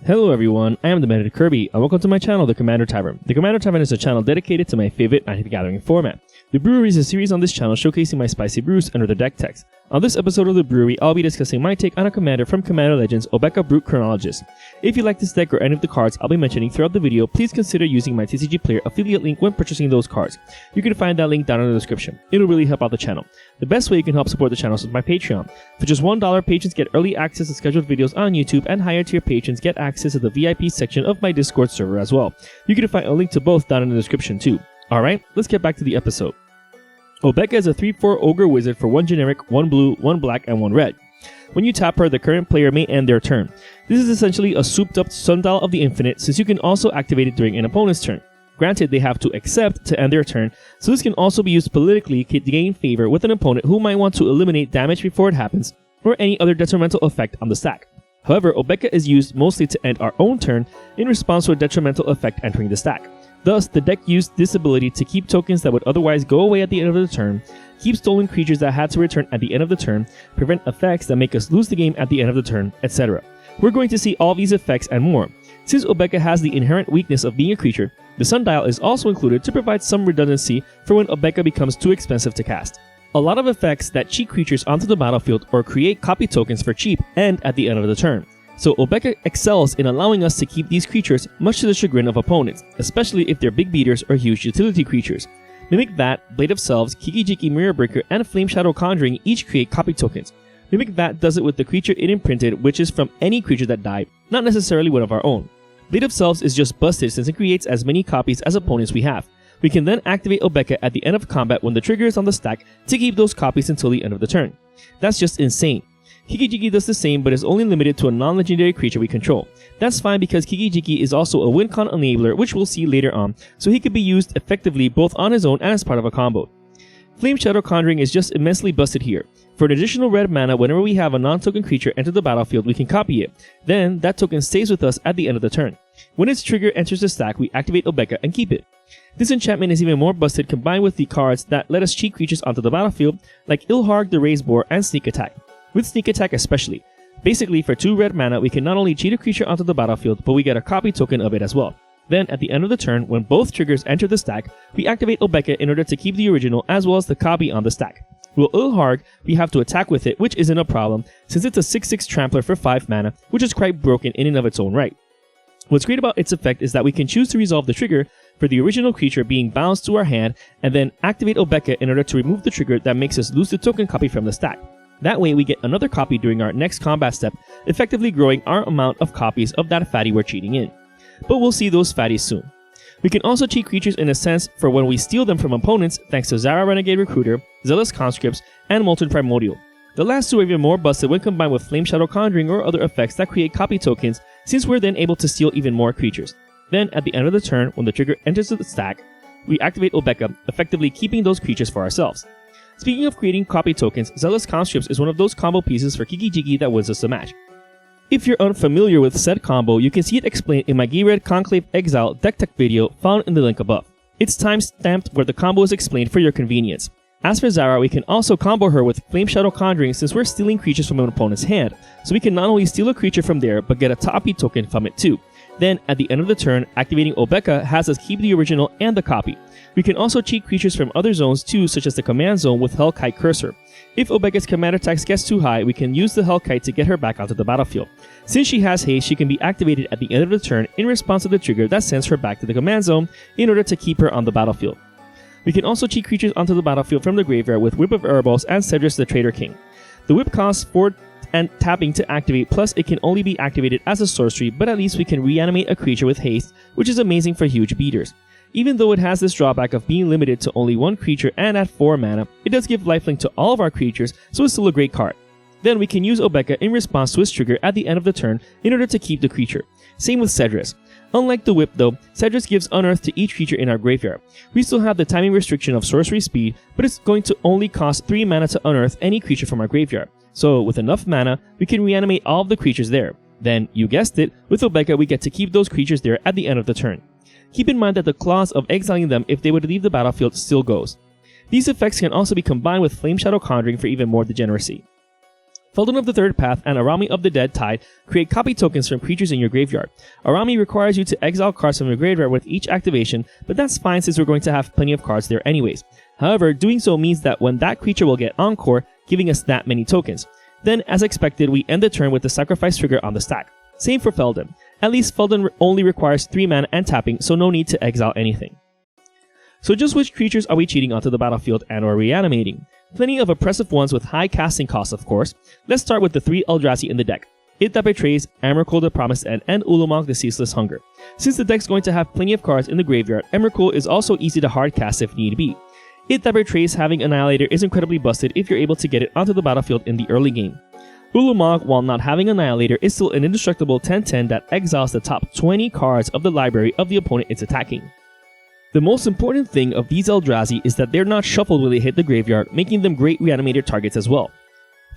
Hello everyone, I am Demented Kirby, and welcome to my channel, the Commander Tavern. The Commander Tavern is a channel dedicated to my favorite Magic the Gathering format. The Brewery is a series on this channel showcasing my spicy brews under the deck text. On this episode of the Brewery, I'll be discussing my take on a commander from Commander Legends Obeka Brute Chronologist. If you like this deck or any of the cards I'll be mentioning throughout the video, please consider using my TCG Player affiliate link when purchasing those cards. You can find that link down in the description. It'll really help out the channel. The best way you can help support the channel is with my Patreon. For just $1, patrons get early access to scheduled videos on YouTube, and higher tier patrons get access to the VIP section of my Discord server as well. You can find a link to both down in the description too. Alright, let's get back to the episode. Obeka is a 3/4 ogre wizard for 1 generic, 1 blue, 1 black, and 1 red. When you tap her, the current player may end their turn. This is essentially a souped up Sundial of the Infinite, since you can also activate it during an opponent's turn. Granted, they have to accept to end their turn, so this can also be used politically to gain favor with an opponent who might want to eliminate damage before it happens, or any other detrimental effect on the stack. However, Obeka is used mostly to end our own turn in response to a detrimental effect entering the stack. Thus, the deck used this ability to keep tokens that would otherwise go away at the end of the turn, keep stolen creatures that had to return at the end of the turn, prevent effects that make us lose the game at the end of the turn, etc. We're going to see all these effects and more. Since Obeka has the inherent weakness of being a creature, the Sundial is also included to provide some redundancy for when Obeka becomes too expensive to cast. A lot of effects that cheat creatures onto the battlefield or create copy tokens for cheap end at the end of the turn. So Obeka excels in allowing us to keep these creatures, much to the chagrin of opponents, especially if they're big beaters or huge utility creatures. Mimic Vat, Blade of Selves, Kiki-Jiki Mirror Breaker, and Flame Shadow Conjuring each create copy tokens. Mimic Vat does it with the creature it imprinted, which is from any creature that died, not necessarily one of our own. Blade of Selves is just busted since it creates as many copies as opponents we have. We can then activate Obeka at the end of combat when the trigger is on the stack to keep those copies until the end of the turn. That's just insane. Kiki-Jiki does the same, but is only limited to a non-legendary creature we control. That's fine because Kiki-Jiki is also a win-con enabler, which we'll see later on, so he could be used effectively both on his own and as part of a combo. Flame Shadow Conjuring is just immensely busted here. For an additional red mana, whenever we have a non-token creature enter the battlefield, we can copy it. Then, that token stays with us at the end of the turn. When its trigger enters the stack, we activate Obeka and keep it. This enchantment is even more busted combined with the cards that let us cheat creatures onto the battlefield, like Ilharg the Raised Boar and Sneak Attack. With Sneak Attack especially. Basically, for 2 red mana, we can not only cheat a creature onto the battlefield, but we get a copy token of it as well. Then, at the end of the turn, when both triggers enter the stack, we activate Obeka in order to keep the original as well as the copy on the stack. With Ilharg, we have to attack with it, which isn't a problem, since it's a 6/6 Trampler for 5 mana, which is quite broken in and of its own right. What's great about its effect is that we can choose to resolve the trigger for the original creature being bounced to our hand, and then activate Obeka in order to remove the trigger that makes us lose the token copy from the stack. That way we get another copy during our next combat step, effectively growing our amount of copies of that fatty we're cheating in. But we'll see those fatties soon. We can also cheat creatures in a sense for when we steal them from opponents thanks to Zara Renegade Recruiter, Zealous Conscripts, and Molten Primordial. The last two are even more busted when combined with Flame Shadow Conjuring or other effects that create copy tokens, since we're then able to steal even more creatures. Then, at the end of the turn, when the trigger enters the stack, we activate Obeka, effectively keeping those creatures for ourselves. Speaking of creating copy tokens, Zealous Conscripts is one of those combo pieces for Kiki-Jiki that wins us the match. If you're unfamiliar with said combo, you can see it explained in my G-Red Conclave Exile deck tech video found in the link above. It's time-stamped where the combo is explained for your convenience. As for Zara, we can also combo her with Flame Shadow Conjuring since we're stealing creatures from an opponent's hand, so we can not only steal a creature from there, but get a copy token from it too. Then, at the end of the turn, activating Obeka has us keep the original and the copy. We can also cheat creatures from other zones too, such as the command zone with Hellkite Cursor. If Obeka's commander tax gets too high, we can use the Hellkite to get her back onto the battlefield. Since she has haste, she can be activated at the end of the turn in response to the trigger that sends her back to the command zone in order to keep her on the battlefield. We can also cheat creatures onto the battlefield from the graveyard with Whip of Erebos and Cedrus the Traitor King. The whip costs 4 and tapping to activate, plus it can only be activated as a sorcery, but at least we can reanimate a creature with haste, which is amazing for huge beaters. Even though it has this drawback of being limited to only 1 creature and at 4 mana, it does give lifelink to all of our creatures, so it's still a great card. Then we can use Obeka in response to its trigger at the end of the turn in order to keep the creature. Same with Cedrus. Unlike the whip though, Cedrus gives Unearth to each creature in our graveyard. We still have the timing restriction of sorcery speed, but it's going to only cost 3 mana to unearth any creature from our graveyard. So with enough mana, we can reanimate all of the creatures there. Then, you guessed it, with Obeka we get to keep those creatures there at the end of the turn. Keep in mind that the clause of exiling them if they would leave the battlefield still goes. These effects can also be combined with Flame Shadow Conjuring for even more degeneracy. Feldon of the Third Path and Arami of the Dead Tide create copy tokens from creatures in your graveyard. Arami requires you to exile cards from your graveyard with each activation, but that's fine since we're going to have plenty of cards there anyways. However, doing so means that when that creature will get Encore, giving us that many tokens. Then, as expected, we end the turn with the sacrifice trigger on the stack. Same for Feldon. At least Feldon only requires 3 mana and tapping, so no need to exile anything. So just which creatures are we cheating onto the battlefield and or reanimating? Plenty of oppressive ones with high casting costs, of course. Let's start with the 3 Eldrazi in the deck. It That Betrays, Emrakul the Promised End, and Ulamog the Ceaseless Hunger. Since the deck's going to have plenty of cards in the graveyard, Emrakul is also easy to hard cast if need be. It That Betrays having Annihilator is incredibly busted if you're able to get it onto the battlefield in the early game. Ulamog, while not having Annihilator, is still an indestructible 10/10 that exiles the top 20 cards of the library of the opponent it's attacking. The most important thing of these Eldrazi is that they're not shuffled when they hit the graveyard, making them great Reanimator targets as well.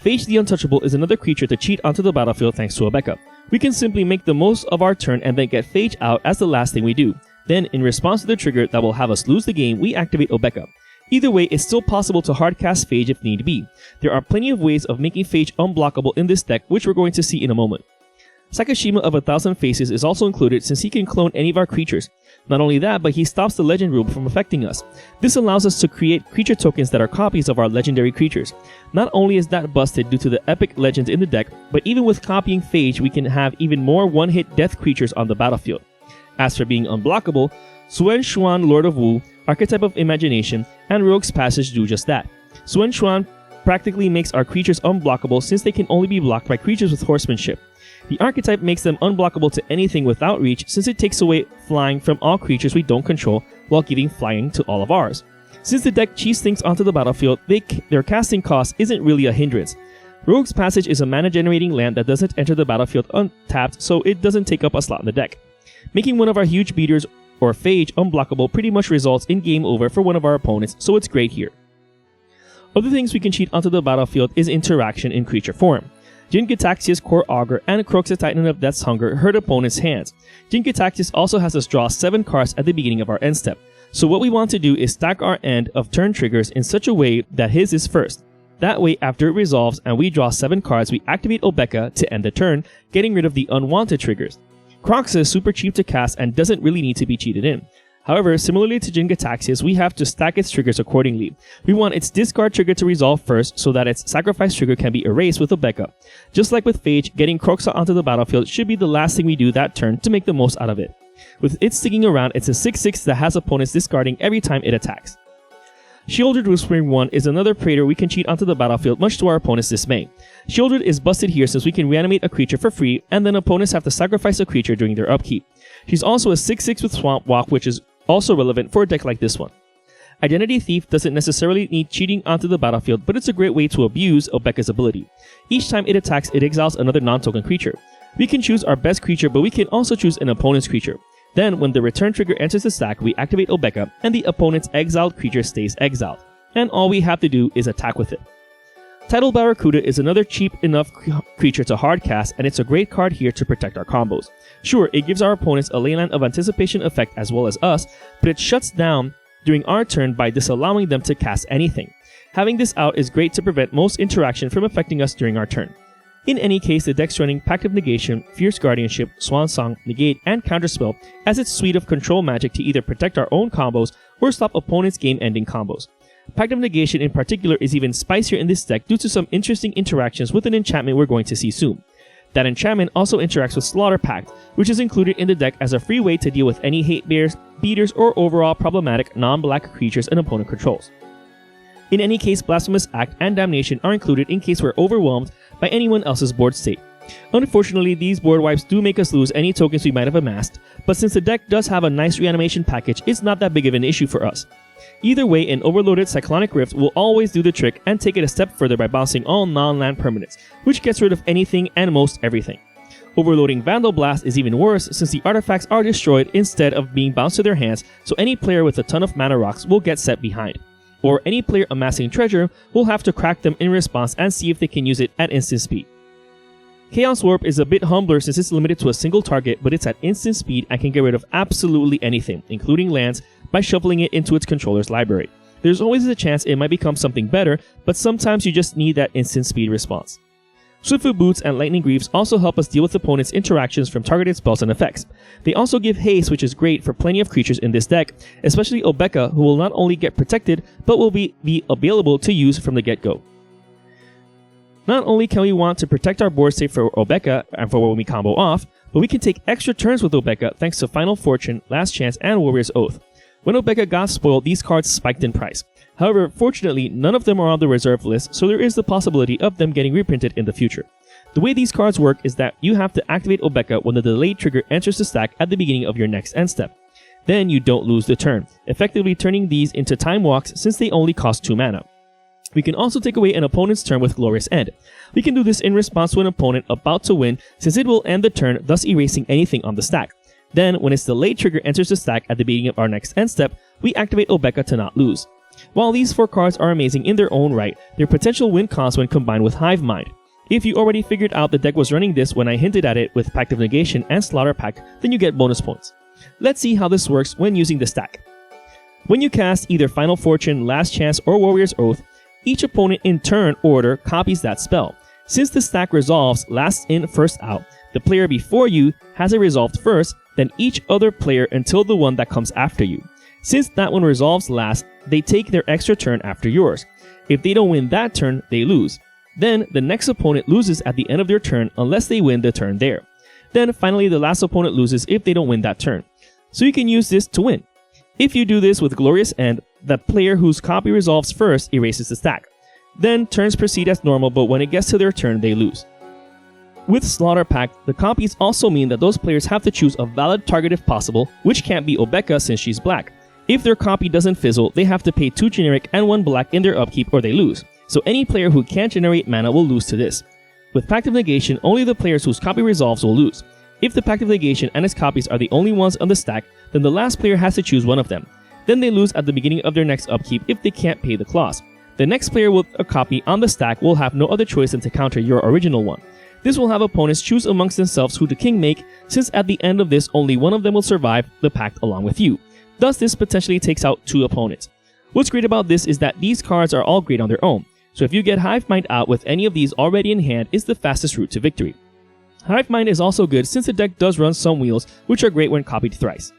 Phage the Untouchable is another creature to cheat onto the battlefield thanks to Obecha. We can simply make the most of our turn and then get Phage out as the last thing we do. Then, in response to the trigger that will have us lose the game, we activate Obecha. Either way, it's still possible to hardcast Phage if need be. There are plenty of ways of making Phage unblockable in this deck, which we're going to see in a moment. Sakashima of 1,000 Faces is also included since he can clone any of our creatures. Not only that, but he stops the legend rule from affecting us. This allows us to create creature tokens that are copies of our legendary creatures. Not only is that busted due to the epic legends in the deck, but even with copying Phage, we can have even more one-hit death creatures on the battlefield. As for being unblockable, Suen Xuan, Lord of Wu, Archetype of Imagination, and Rogue's Passage do just that. Suen Xuan practically makes our creatures unblockable since they can only be blocked by creatures with horsemanship. The archetype makes them unblockable to anything without reach since it takes away flying from all creatures we don't control while giving flying to all of ours. Since the deck cheats things onto the battlefield, their casting cost isn't really a hindrance. Rogue's Passage is a mana generating land that doesn't enter the battlefield untapped, so it doesn't take up a slot in the deck. Making one of our huge beaters or Phage unblockable pretty much results in game over for one of our opponents, so it's great here. Other things we can cheat onto the battlefield is interaction in creature form. Jin-Gitaxias, Core Augur, and Croxus Titan of Death's Hunger hurt opponents' hands. Jin-Gitaxias also has us draw 7 cards at the beginning of our end step, so what we want to do is stack our end of turn triggers in such a way that his is first. That way, after it resolves and we draw 7 cards, we activate Obecha to end the turn, getting rid of the unwanted triggers. Croxus is super cheap to cast and doesn't really need to be cheated in. However, similarly to Jin-Gitaxias, we have to stack its triggers accordingly. We want its discard trigger to resolve first so that its sacrifice trigger can be erased with Obecha. Just like with Phage, getting Croxus onto the battlefield should be the last thing we do that turn to make the most out of it. With it sticking around, it's a 6/6 that has opponents discarding every time it attacks. Shieldred Whispering One is another Praetor we can cheat onto the battlefield much to our opponent's dismay. Shieldred is busted here since we can reanimate a creature for free and then opponents have to sacrifice a creature during their upkeep. She's also a 6/6 with Swamp Walk, which is also relevant for a deck like this one. Identity Thief doesn't necessarily need cheating onto the battlefield, but it's a great way to abuse Obecha's ability. Each time it attacks, it exiles another non-token creature. We can choose our best creature, but we can also choose an opponent's creature. Then, when the return trigger enters the stack, we activate Obecha, and the opponent's exiled creature stays exiled. And all we have to do is attack with it. Tidal Barracuda is another cheap enough creature to hardcast, and it's a great card here to protect our combos. Sure, it gives our opponents a Leyland of Anticipation effect as well as us, but it shuts down during our turn by disallowing them to cast anything. Having this out is great to prevent most interaction from affecting us during our turn. In any case, the deck's running Pact of Negation, Fierce Guardianship, Swan Song, Negate, and Counterspell as its suite of control magic to either protect our own combos or stop opponents' game-ending combos. Pact of Negation in particular is even spicier in this deck due to some interesting interactions with an enchantment we're going to see soon. That enchantment also interacts with Slaughter Pact, which is included in the deck as a free way to deal with any hate bears, beaters, or overall problematic non-black creatures an opponent controls. In any case, Blasphemous Act and Damnation are included in case we're overwhelmed by anyone else's board state. Unfortunately, these board wipes do make us lose any tokens we might have amassed, but since the deck does have a nice reanimation package, it's not that big of an issue for us. Either way, an overloaded Cyclonic Rift will always do the trick and take it a step further by bouncing all non-land permanents, which gets rid of anything and most everything. Overloading Vandal Blast is even worse since the artifacts are destroyed instead of being bounced to their hands, so any player with a ton of mana rocks will get set behind. Or any player amassing treasure will have to crack them in response and see if they can use it at instant speed. Chaos Warp is a bit humbler since it's limited to a single target, but it's at instant speed and can get rid of absolutely anything, including lands, by shuffling it into its controller's library. There's always a chance it might become something better, but sometimes you just need that instant speed response. Swiftfoot Boots and Lightning Greaves also help us deal with opponents' interactions from targeted spells and effects. They also give haste, which is great for plenty of creatures in this deck, especially Obecha, who will not only get protected, but will be available to use from the get-go. Not only can we want to protect our board state for Obecha and for when we combo off, but we can take extra turns with Obecha thanks to Final Fortune, Last Chance, and Warrior's Oath. When Obecha got spoiled, these cards spiked in price. However, fortunately, none of them are on the reserve list, so there is the possibility of them getting reprinted in the future. The way these cards work is that you have to activate Obecha when the delayed trigger enters the stack at the beginning of your next end step. Then you don't lose the turn, effectively turning these into time walks since they only cost 2 mana. We can also take away an opponent's turn with Glorious End. We can do this in response to an opponent about to win, since it will end the turn, thus erasing anything on the stack. Then, when its delayed trigger enters the stack at the beginning of our next end step, we activate Obecha to not lose. While these 4 cards are amazing in their own right, their potential win cost when combined with Hive Mind. If you already figured out the deck was running this when I hinted at it with Pact of Negation and Slaughter Pact, then you get bonus points. Let's see how this works when using the stack. When you cast either Final Fortune, Last Chance, or Warrior's Oath, each opponent in turn order copies that spell. Since the stack resolves last in, first out, the player before you has it resolved first, then each other player until the one that comes after you. Since that one resolves last, they take their extra turn after yours. If they don't win that turn, they lose. Then the next opponent loses at the end of their turn unless they win the turn there. Then finally the last opponent loses if they don't win that turn. So you can use this to win. If you do this with Glorious End, the player whose copy resolves first erases the stack. Then turns proceed as normal, but when it gets to their turn, they lose. With Slaughter Pact, the copies also mean that those players have to choose a valid target if possible, which can't be Obecha since she's black. If their copy doesn't fizzle, they have to pay 2 generic and 1 black in their upkeep or they lose. So any player who can't generate mana will lose to this. With Pact of Negation, only the players whose copy resolves will lose. If the Pact of Negation and its copies are the only ones on the stack, then the last player has to choose one of them. Then they lose at the beginning of their next upkeep if they can't pay the clause. The next player with a copy on the stack will have no other choice than to counter your original one. This will have opponents choose amongst themselves who to king make, since at the end of this only one of them will survive the pact along with you. Thus this potentially takes out 2 opponents. What's great about this is that these cards are all great on their own, so if you get Hive Mind out with any of these already in hand, it's the fastest route to victory. Hive Mind is also good since the deck does run some wheels, which are great when copied thrice.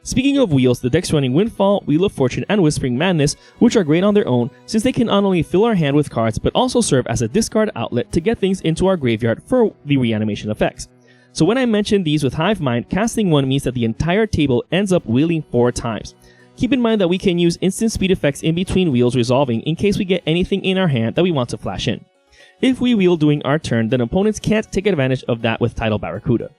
Speaking of wheels, the deck's running Windfall, Wheel of Fortune, and Whispering Madness, which are great on their own since they can not only fill our hand with cards but also serve as a discard outlet to get things into our graveyard for the reanimation effects. So when I mention these with Hive Mind, casting one means that the entire table ends up wheeling 4 times. Keep in mind that we can use instant speed effects in between wheels resolving in case we get anything in our hand that we want to flash in. If we wheel during our turn, then opponents can't take advantage of that with Tidal Barracuda.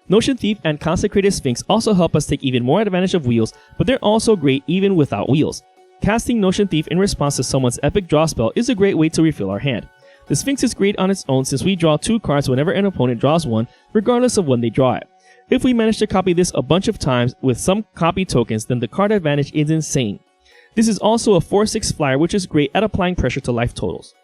Notion Thief and Consecrated Sphinx also help us take even more advantage of wheels, but they're also great even without wheels. Casting Notion Thief in response to someone's epic draw spell is a great way to refill our hand. The Sphinx is great on its own since we draw 2 cards whenever an opponent draws one, regardless of when they draw it. If we manage to copy this a bunch of times with some copy tokens, then the card advantage is insane. This is also a 4/6 flyer, which is great at applying pressure to life totals.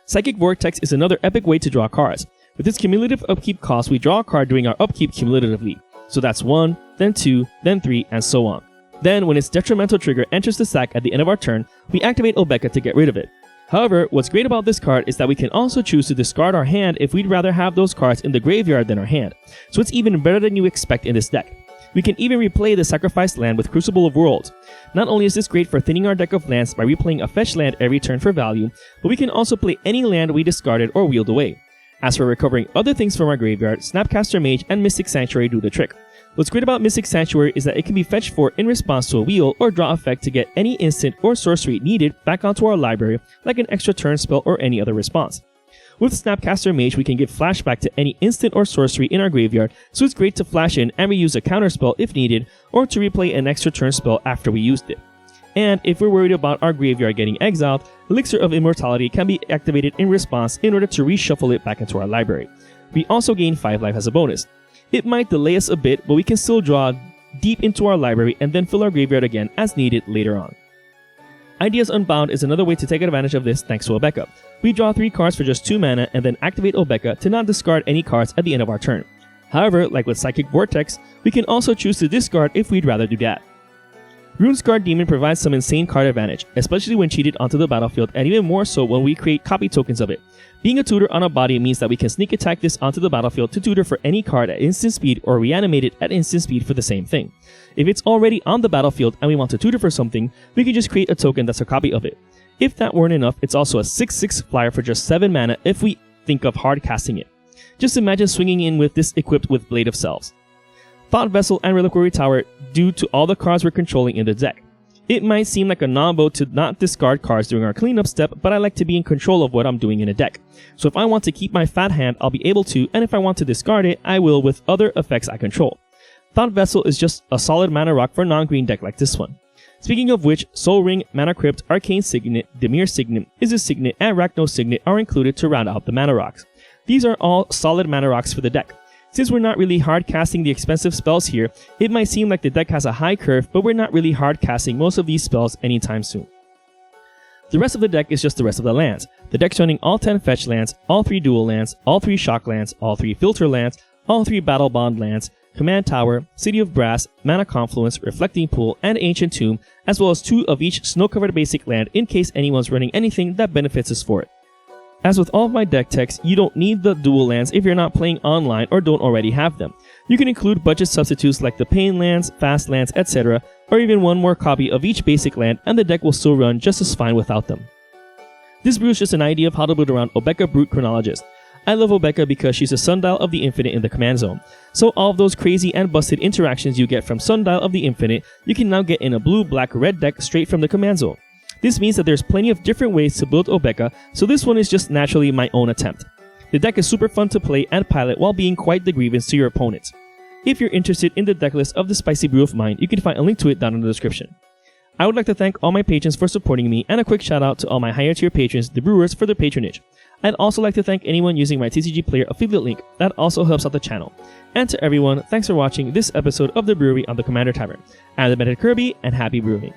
Psychic Vortex is another epic way to draw cards. With its cumulative upkeep cost, we draw a card during our upkeep cumulatively. So that's 1, then 2, then 3, and so on. Then, when its detrimental trigger enters the stack at the end of our turn, we activate Obecha to get rid of it. However, what's great about this card is that we can also choose to discard our hand if we'd rather have those cards in the graveyard than our hand. So it's even better than you expect in this deck. We can even replay the sacrificed land with Crucible of Worlds. Not only is this great for thinning our deck of lands by replaying a fetch land every turn for value, but we can also play any land we discarded or wheeled away. As for recovering other things from our graveyard, Snapcaster Mage and Mystic Sanctuary do the trick. What's great about Mystic Sanctuary is that it can be fetched for in response to a wheel or draw effect to get any instant or sorcery needed back onto our library, like an extra turn spell or any other response. With Snapcaster Mage, we can give flashback to any instant or sorcery in our graveyard, so it's great to flash in and reuse a counterspell if needed, or to replay an extra turn spell after we used it. And if we're worried about our graveyard getting exiled, Elixir of Immortality can be activated in response in order to reshuffle it back into our library. We also gain 5 life as a bonus. It might delay us a bit, but we can still draw deep into our library and then fill our graveyard again as needed later on. Ideas Unbound is another way to take advantage of this thanks to Obecha. We draw 3 cards for just 2 mana and then activate Obecha to not discard any cards at the end of our turn. However, like with Psychic Vortex, we can also choose to discard if we'd rather do that. Runescarred Demon provides some insane card advantage, especially when cheated onto the battlefield, and even more so when we create copy tokens of it. Being a tutor on a body means that we can sneak attack this onto the battlefield to tutor for any card at instant speed or reanimate it at instant speed for the same thing. If it's already on the battlefield and we want to tutor for something, we can just create a token that's a copy of it. If that weren't enough, it's also a 6/6 flyer for just 7 mana if we think of hard casting it. Just imagine swinging in with this equipped with Blade of Selves. Thought Vessel and Reliquary Tower due to all the cards we're controlling in the deck. It might seem like a non-bo to not discard cards during our cleanup step, but I like to be in control of what I'm doing in a deck. So if I want to keep my fat hand, I'll be able to, and if I want to discard it, I will with other effects I control. Thought Vessel is just a solid mana rock for a non-green deck like this one. Speaking of which, Soul Ring, Mana Crypt, Arcane Signet, Dimir Signet, Izzet Signet, and Rachno Signet are included to round out the mana rocks. These are all solid mana rocks for the deck. Since we're not really hard casting the expensive spells here, it might seem like the deck has a high curve, but we're not really hard casting most of these spells anytime soon. The rest of the deck is just the rest of the lands. The deck's running all 10 fetch lands, all 3 dual lands, all 3 shock lands, all 3 filter lands, all 3 battle bond lands, Command Tower, City of Brass, Mana Confluence, Reflecting Pool, and Ancient Tomb, as well as 2 of each snow-covered basic land in case anyone's running anything that benefits us for it. As with all of my deck techs, you don't need the dual lands if you're not playing online or don't already have them. You can include budget substitutes like the Pain lands, Fast lands, etc., or even one more copy of each basic land and the deck will still run just as fine without them. This brew is just an idea of how to build around Obeka Brute Chronologist. I love Obeka because she's a Sundial of the Infinite in the command zone. So all of those crazy and busted interactions you get from Sundial of the Infinite, you can now get in a blue, black, red deck straight from the command zone. This means that there's plenty of different ways to build Obeka, so this one is just naturally my own attempt. The deck is super fun to play and pilot while being quite the grievance to your opponents. If you're interested in the deck list of the spicy brew of mine, you can find a link to it down in the description. I would like to thank all my patrons for supporting me, and a quick shout out to all my higher tier patrons, the brewers, for their patronage. I'd also like to thank anyone using my TCG Player affiliate link, that also helps out the channel. And to everyone, thanks for watching this episode of The Brewery on the Commander Tavern. I'm Demented Kirby, and happy brewing.